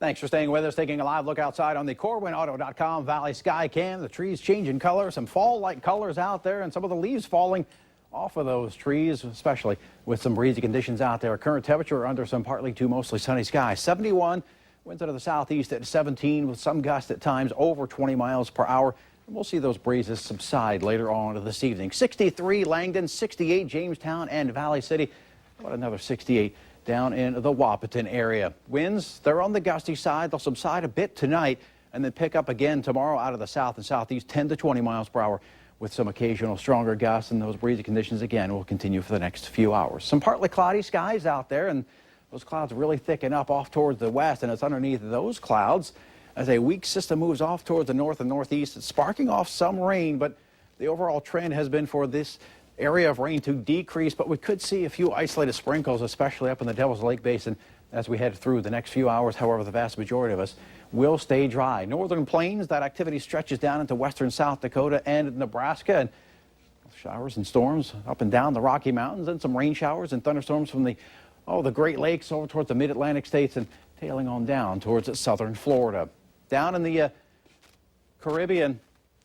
Thanks for staying with us. Taking a live look outside on the CorwinAuto.com Valley Sky Cam. The trees changing color, some fall-like colors out there, and some of the leaves falling off of those trees, especially with some breezy conditions out there. Current temperature under some partly to mostly sunny skies. 71, winds out of the southeast at 17 with some gusts at times over 20 miles per hour. And we'll see those breezes subside later on this evening. 63 Langdon, 68 Jamestown and Valley City. About another 68 down in the Wahpeton area. Winds, they're on the gusty side. They'll subside a bit tonight and then pick up again tomorrow out of the south and southeast, 10 to 20 miles per hour with some occasional stronger gusts, and those breezy conditions again will continue for the next few hours. Some partly cloudy skies out there, and those clouds really thicken up off towards the west, and it's underneath those clouds as a weak system moves off towards the north and northeast. It's sparking off some rain, but the overall trend has been for this area of rain to decrease, but we could see a few isolated sprinkles, especially up in the Devil's Lake Basin as we head through the next few hours. However, the vast majority of us will stay dry. Northern plains, that activity stretches down into western South Dakota and Nebraska, and showers and storms up and down the Rocky Mountains, and some rain showers and thunderstorms from the Great Lakes over towards the mid-Atlantic states and tailing on down towards southern Florida. Down in the Caribbean,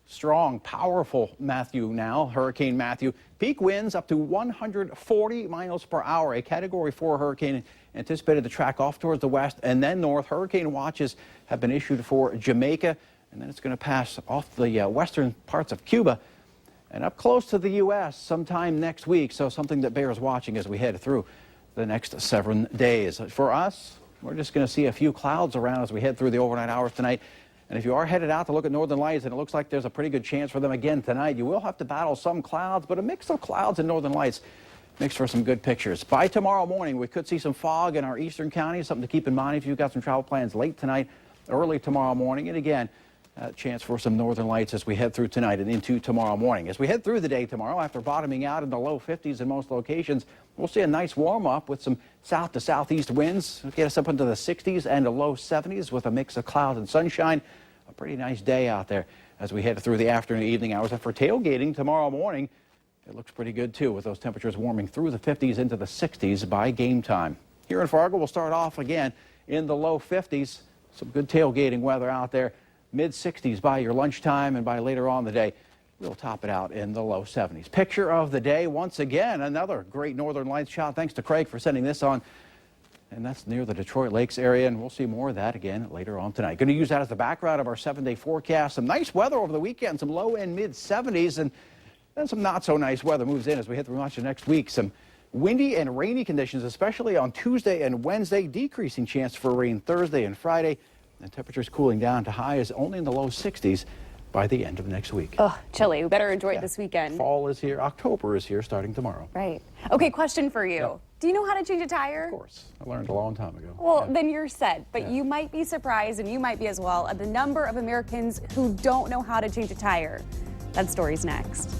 strong, powerful Hurricane Matthew. Peak winds up to 140 miles per hour. A Category 4 hurricane anticipated to track off towards the west and then north. Hurricane watches have been issued for Jamaica, and then it's going to pass off the western parts of Cuba and up close to the U.S. sometime next week. So something that bears watching as we head through the next 7 days. For us, we're just going to see a few clouds around as we head through the overnight hours tonight. And if you are headed out to look at northern lights, and it looks like there's a pretty good chance for them again tonight, you will have to battle some clouds, but a mix of clouds and northern lights makes for some good pictures. By tomorrow morning, we could see some fog in our eastern counties, something to keep in mind if you've got some travel plans late tonight, early tomorrow morning. And again, a chance for some northern lights as we head through tonight and into tomorrow morning. As we head through the day tomorrow, after bottoming out in the low 50s in most locations, we'll see a nice warm-up with some south to southeast winds. It'll get us up into the 60s and the low 70s with a mix of clouds and sunshine. A pretty nice day out there as we head through the afternoon and evening hours. And for tailgating tomorrow morning, it looks pretty good too, with those temperatures warming through the 50s into the 60s by game time. Here in Fargo, we'll start off again in the low 50s. Some good tailgating weather out there. Mid-60s by your lunchtime, and by later on in the day, we'll top it out in the low 70s. Picture of the day, once again, another great northern lights shot. Thanks to Craig for sending this on. And that's near the Detroit Lakes area, and we'll see more of that again later on tonight. Going to use that as the background of our 7-day forecast. Some nice weather over the weekend, some low and mid-70s, and then some not-so-nice weather moves in as we head through much of next week. Some windy and rainy conditions, especially on Tuesday and Wednesday. Decreasing chance for rain Thursday and Friday. And temperatures cooling down to highs only in the low 60s by the end of next week. Oh, chilly. We better enjoy it this weekend. Fall is here. October is here starting tomorrow. Right. Okay, question for you. Yeah. Do you know how to change a tire? Of course. I learned a long time ago. Well, then you're set. But you might be surprised, and you might be as well, at the number of Americans who don't know how to change a tire. That story's next.